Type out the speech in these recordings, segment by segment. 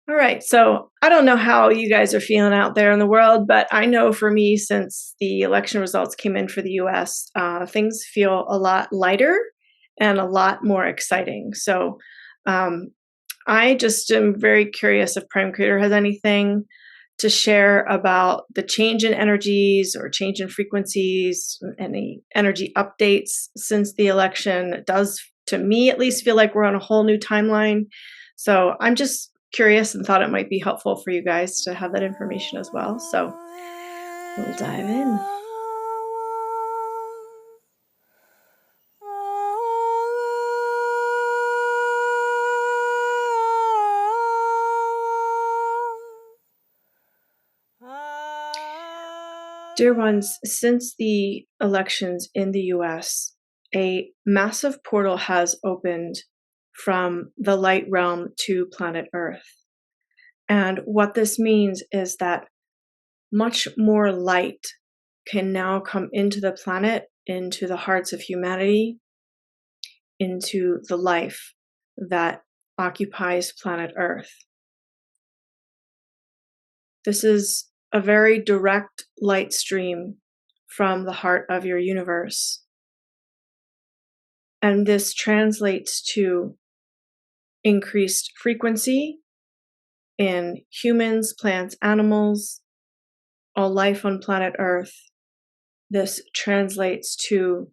All right. So I don't know how you guys are feeling out there in the world, but I know for me, since the election results came in for the US, things feel a lot lighter and a lot more exciting. So um, I just am very curious if Prime Creator has anything to share about the change in energies or change in frequencies, any energy updates since the election. It does, to me at least, feel like we're on a whole new timeline. So I'm just curious and thought it might be helpful for you guys to have that information as well. So we'll dive in. Dear ones, since the elections in the US, a massive portal has opened from the light realm to planet Earth. And what this means is that much more light can now come into the planet, into the hearts of humanity, into the life that occupies planet Earth. This is a very direct light stream from the heart of your universe. And this translates to increased frequency in humans, plants, animals, all life on planet Earth. This translates to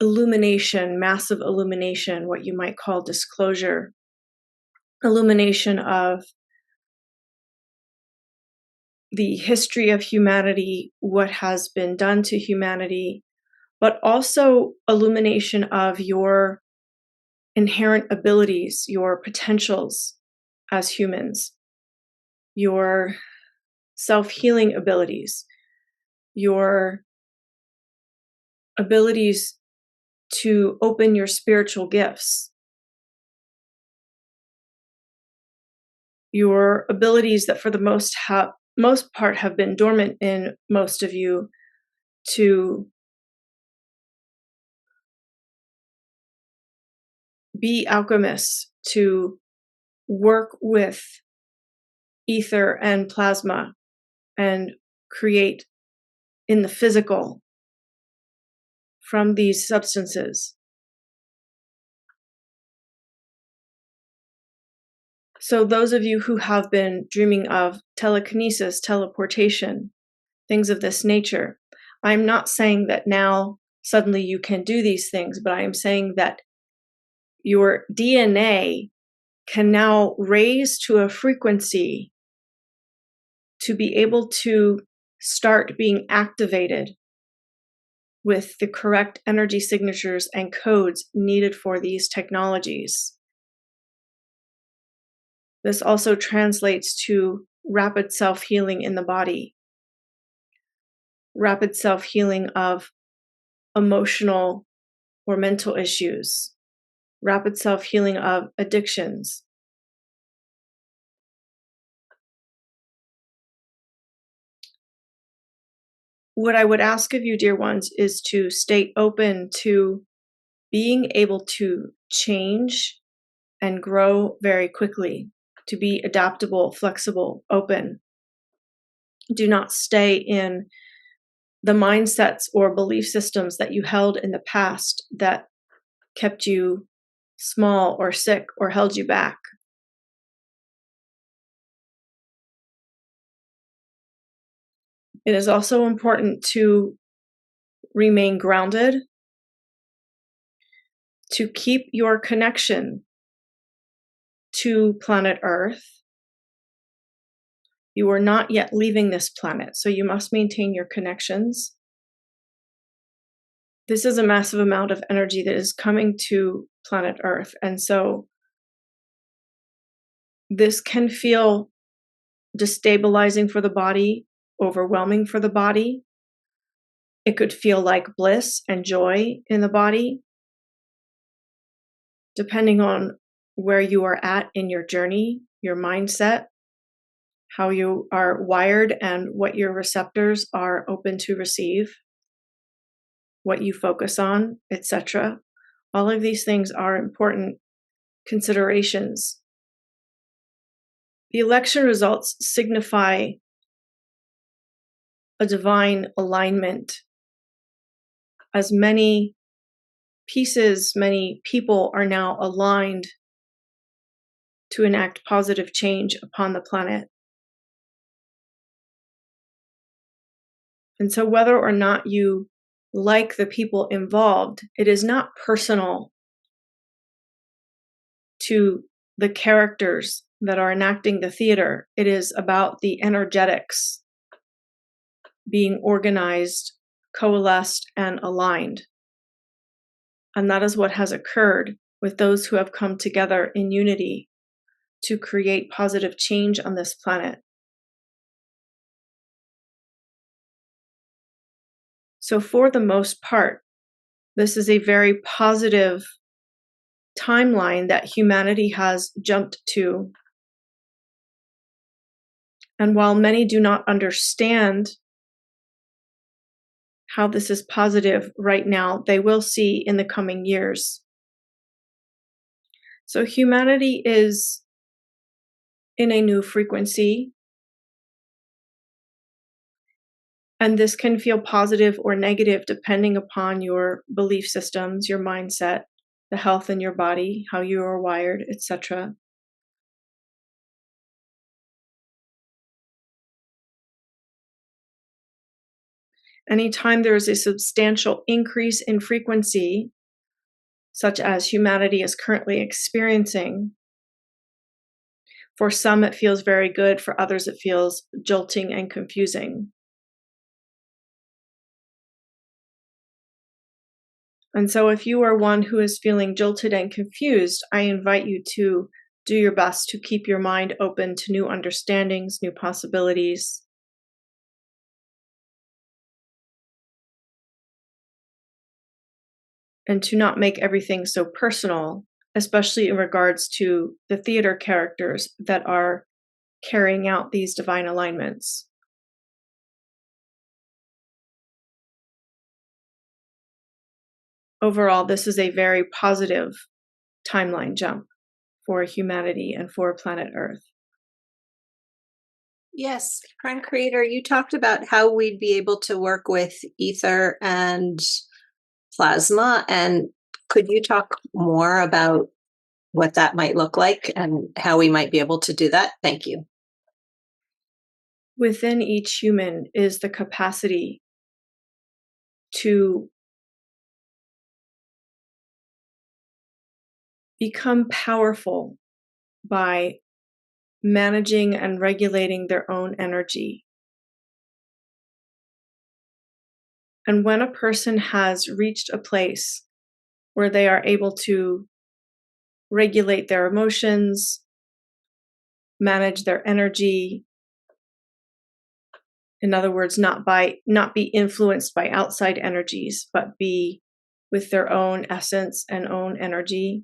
illumination, massive illumination, what you might call disclosure, illumination of the history of humanity, what has been done to humanity, but also illumination of your inherent abilities, your potentials as humans, your self-healing abilities, your abilities to open your spiritual gifts, your abilities that for the most part have been dormant in most of you, to be alchemists, to work with ether and plasma and create in the physical from these substances. So those of you who have been dreaming of telekinesis, teleportation, things of this nature, I'm not saying that now suddenly you can do these things, but I am saying that your DNA can now raise to a frequency to be able to start being activated with the correct energy signatures and codes needed for these technologies. This also translates to rapid self-healing in the body, rapid self-healing of emotional or mental issues, rapid self-healing of addictions. What I would ask of you, dear ones, is to stay open to being able to change and grow very quickly, to be adaptable, flexible, open. Do not stay in the mindsets or belief systems that you held in the past that kept you small or sick or held you back. It is also important to remain grounded, to keep your connection to planet Earth. You are not yet leaving this planet, so you must maintain your connections. This is a massive amount of energy that is coming to planet Earth, and so this can feel destabilizing for the body, overwhelming for the body. It could feel like bliss and joy in the body, depending on where you are at in your journey, your mindset, how you are wired, and what your receptors are open to receive, what you focus on, etc. All of these things are important considerations. The election results signify a divine alignment, as many pieces, many people are now aligned to enact positive change upon the planet. And so whether or not you like the people involved, it is not personal to the characters that are enacting the theater. It is about the energetics being organized, coalesced, and aligned. And that is what has occurred with those who have come together in unity to create positive change on this planet. So for the most part, this is a very positive timeline that humanity has jumped to. And while many do not understand how this is positive right now, they will see in the coming years. So humanity is in a new frequency, and this can feel positive or negative depending upon your belief systems, your mindset, the health in your body, how you are wired, etc. Anytime there is a substantial increase in frequency, such as humanity is currently experiencing, for some it feels very good, for others it feels jolting and confusing. And so if you are one who is feeling jolted and confused, I invite you to do your best to keep your mind open to new understandings, new possibilities. And to not make everything so personal, especially in regards to the theater characters that are carrying out these divine alignments. Overall, this is a very positive timeline jump for humanity and for planet Earth. Yes, Prime Creator, you talked about how we'd be able to work with ether and plasma. And could you talk more about what that might look like and how we might be able to do that? Thank you. Within each human is the capacity to become powerful by managing and regulating their own energy. And when a person has reached a place where they are able to regulate their emotions, manage their energy, in other words, not be influenced by outside energies, but be with their own essence and own energy.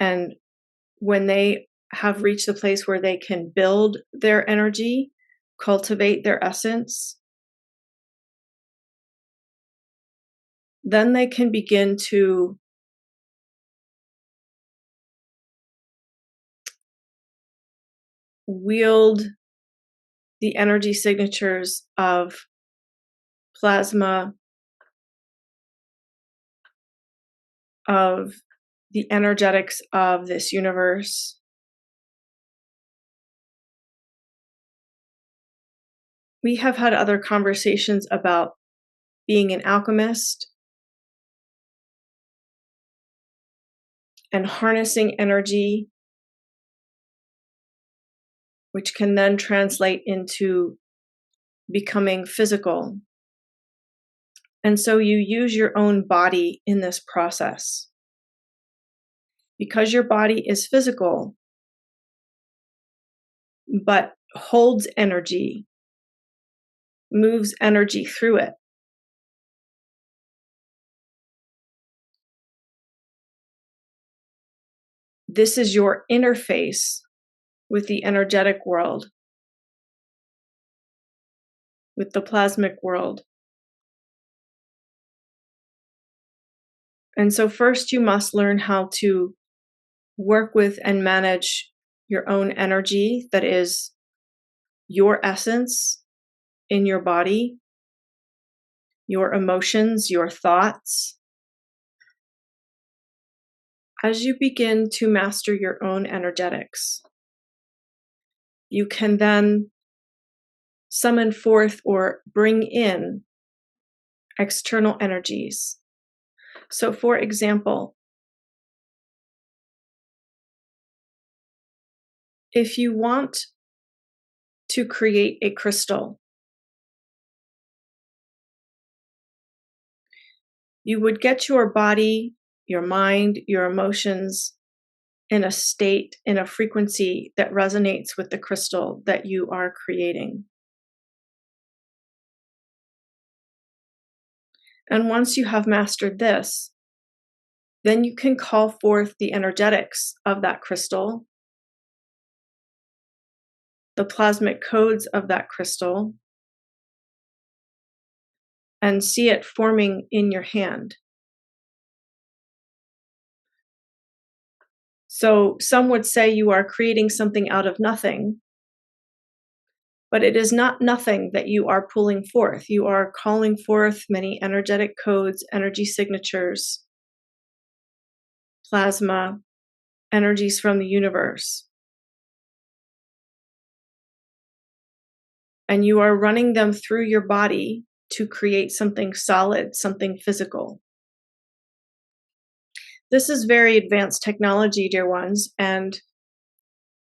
And when they have reached the place where they can build their energy, cultivate their essence, then they can begin to wield the energy signatures of plasma, of the energetics of this universe. We have had other conversations about being an alchemist and harnessing energy, which can then translate into becoming physical. And so you use your own body in this process. Because your body is physical, but holds energy, moves energy through it. This is your interface with the energetic world, with the plasmic world. And so first you must learn how to work with and manage your own energy that is your essence in your body, your emotions, your thoughts. As you begin to master your own energetics, you can then summon forth or bring in external energies. So, for example, if you want to create a crystal, you would get your body, your mind, your emotions in a state, in a frequency that resonates with the crystal that you are creating. And once you have mastered this, then you can call forth the energetics of that crystal, the plasmic codes of that crystal, and see it forming in your hand. So some would say you are creating something out of nothing, but it is not nothing that you are pulling forth. You are calling forth many energetic codes, energy signatures, plasma, energies from the universe. And you are running them through your body to create something solid, something physical. This is very advanced technology, dear ones, and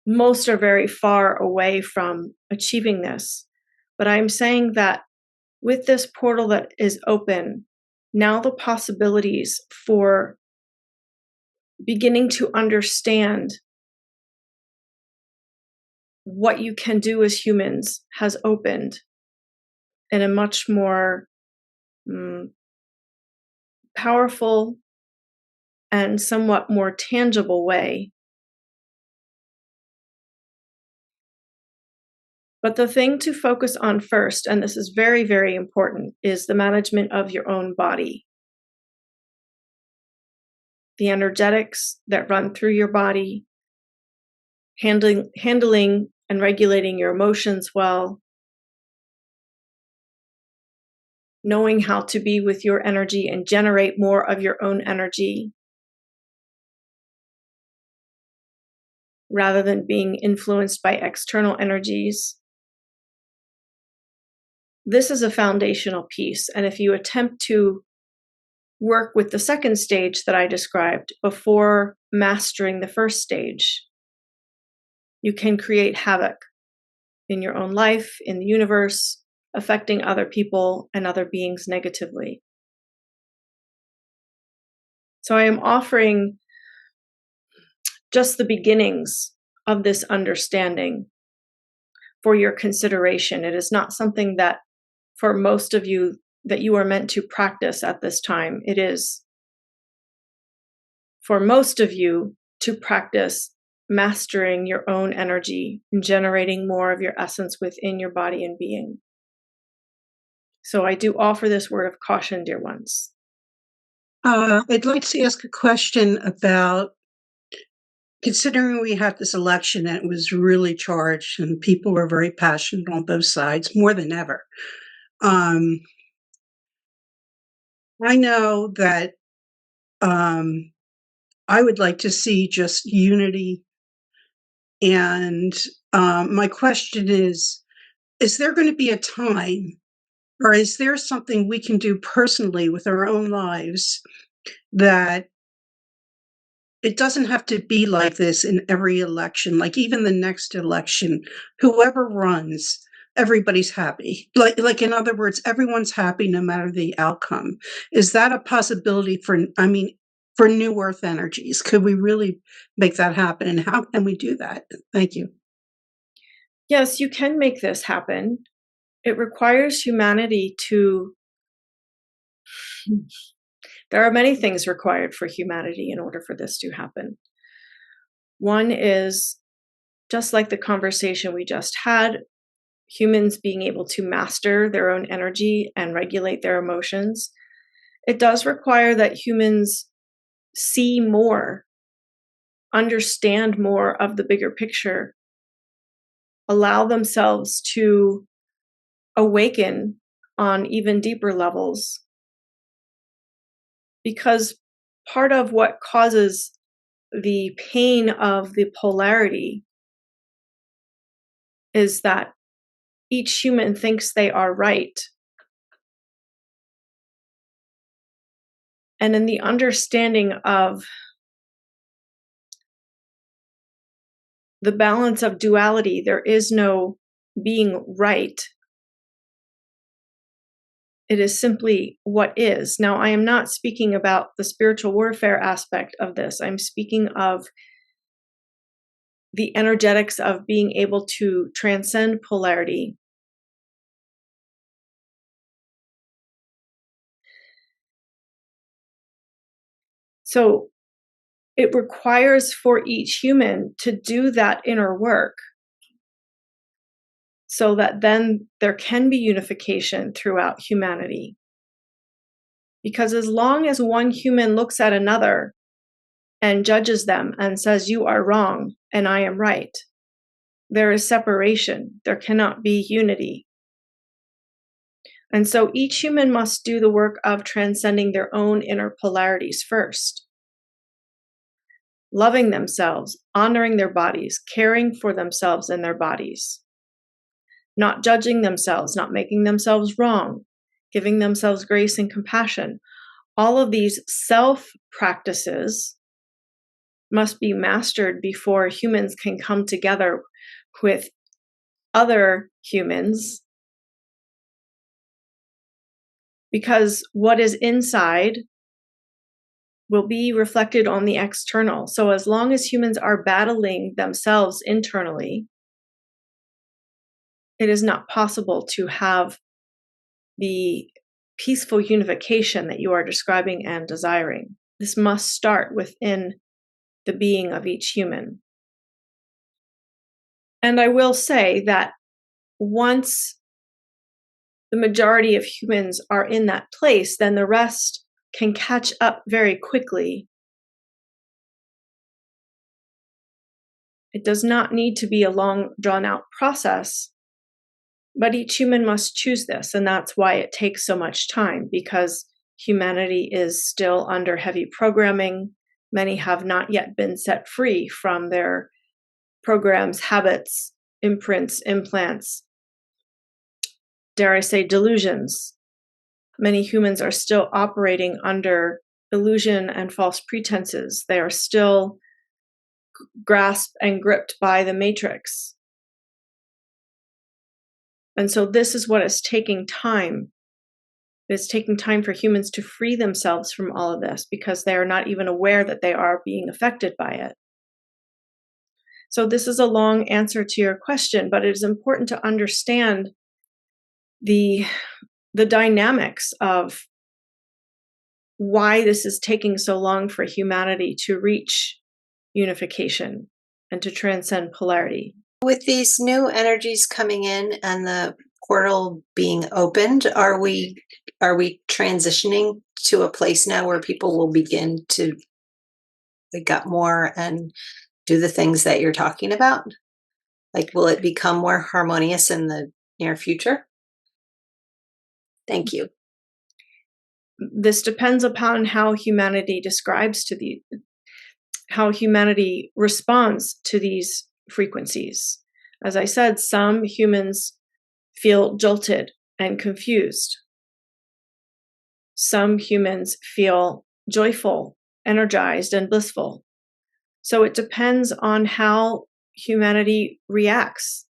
most are very far away from achieving this. But I'm saying that with this portal that is open, now the possibilities for beginning to understand what you can do as humans has opened in a much more powerful and somewhat more tangible way. But the thing to focus on first, and this is very, very important, is the management of your own body. The energetics that run through your body, handling and regulating your emotions well, knowing how to be with your energy and generate more of your own energy rather than being influenced by external energies. This is a foundational piece. And if you attempt to work with the second stage that I described before mastering the first stage, you can create havoc in your own life, in the universe, affecting other people and other beings negatively. So I am offering just the beginnings of this understanding for your consideration. It is not something that for most of you that you are meant to practice at this time. It is for most of you to practice mastering your own energy and generating more of your essence within your body and being. So I do offer this word of caution, dear ones. I'd like to ask a question about, considering we had this election and it was really charged and people were very passionate on both sides, more than ever. I know that I would like to see just unity. And my question is there going to be a time, or is there something we can do personally with our own lives that it doesn't have to be like this in every election, like even the next election, whoever runs, everybody's happy. Like in other words, everyone's happy no matter the outcome. Is that a possibility for new earth energies? Could we really make that happen? And how can we do that? Thank you. Yes, you can make this happen. It requires humanity to. There are many things required for humanity in order for this to happen. One is, just like the conversation we just had, humans being able to master their own energy and regulate their emotions. It does require that humans see more, understand more of the bigger picture, allow themselves to awaken on even deeper levels. Because part of what causes the pain of the polarity is that each human thinks they are right. And in the understanding of the balance of duality, there is no being right. It is simply what is. Now, I am not speaking about the spiritual warfare aspect of this. I'm speaking of the energetics of being able to transcend polarity. So it requires for each human to do that inner work so that then there can be unification throughout humanity. Because as long as one human looks at another and judges them and says, you are wrong and I am right, there is separation. There cannot be unity. And so each human must do the work of transcending their own inner polarities first. Loving themselves, honoring their bodies, caring for themselves and their bodies. Not judging themselves, not making themselves wrong, giving themselves grace and compassion. All of these self-practices must be mastered before humans can come together with other humans. Because what is inside will be reflected on the external. So as long as humans are battling themselves internally, it is not possible to have the peaceful unification that you are describing and desiring. This must start within the being of each human. And I will say that once the majority of humans are in that place, then the rest can catch up very quickly. It does not need to be a long, drawn-out process, but each human must choose this, and that's why it takes so much time, because humanity is still under heavy programming. Many have not yet been set free from their programs, habits, imprints, implants, dare I say, delusions. Many humans are still operating under illusion and false pretenses. They are still grasped and gripped by the matrix. And so this is what is taking time. It's taking time for humans to free themselves from all of this because they are not even aware that they are being affected by it. So this is a long answer to your question, but it is important to understand the dynamics of why this is taking so long for humanity to reach unification and to transcend polarity. With these new energies coming in and the portal being opened, are we transitioning to a place now where people will begin to wake up more and do the things that you're talking about? Like, will it become more harmonious in the near future? Thank you. This depends upon how humanity how humanity responds to these frequencies. As I said, some humans feel jolted and confused. Some humans feel joyful, energized, and blissful. So it depends on how humanity reacts.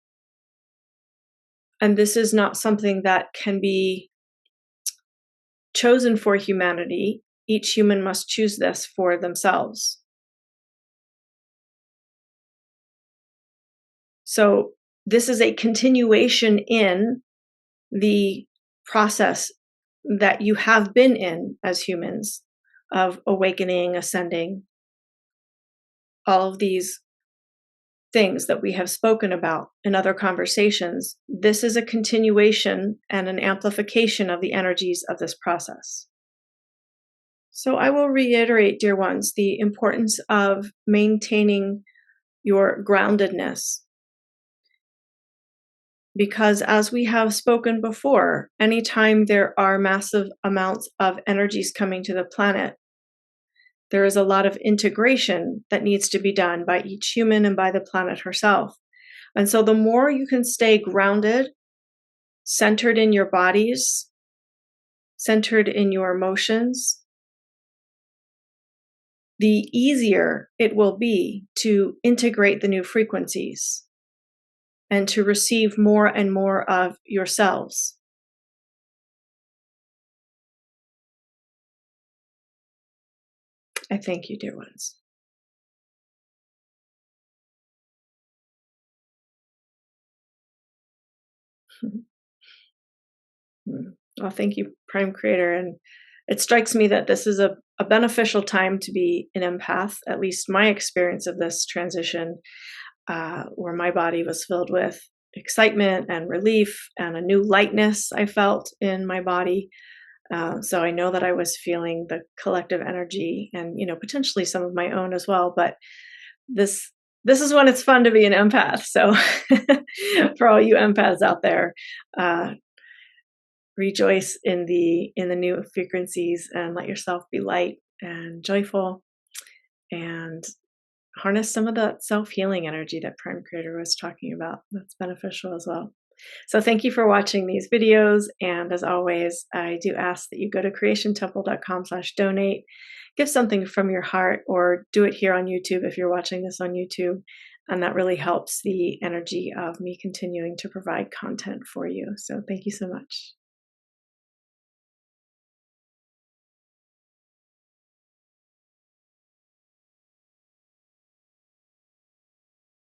And this is not something that can be chosen for humanity. Each human must choose this for themselves. So this is a continuation in the process that you have been in as humans of awakening, ascending, all of these things that we have spoken about in other conversations. This is a continuation and an amplification of the energies of this process. So I will reiterate, dear ones, the importance of maintaining your groundedness. Because as we have spoken before, anytime there are massive amounts of energies coming to the planet, there is a lot of integration that needs to be done by each human and by the planet herself. And so the more you can stay grounded, centered in your bodies, centered in your emotions, the easier it will be to integrate the new frequencies and to receive more and more of yourselves. I thank you, dear ones. Well, thank you, Prime Creator. And it strikes me that this is a beneficial time to be an empath, at least my experience of this transition, where my body was filled with excitement and relief and a new lightness I felt in my body. So I know that I was feeling the collective energy and, potentially some of my own as well. But this this is when it's fun to be an empath. So for all you empaths out there, uh, rejoice in the new frequencies and let yourself be light and joyful and harness some of that self-healing energy that Prime Creator was talking about. That's beneficial as well. So thank you for watching these videos. And as always, I do ask that you go to creationtemple.com/donate, give something from your heart, or do it here on YouTube if you're watching this on YouTube. And that really helps the energy of me continuing to provide content for you. So thank you so much.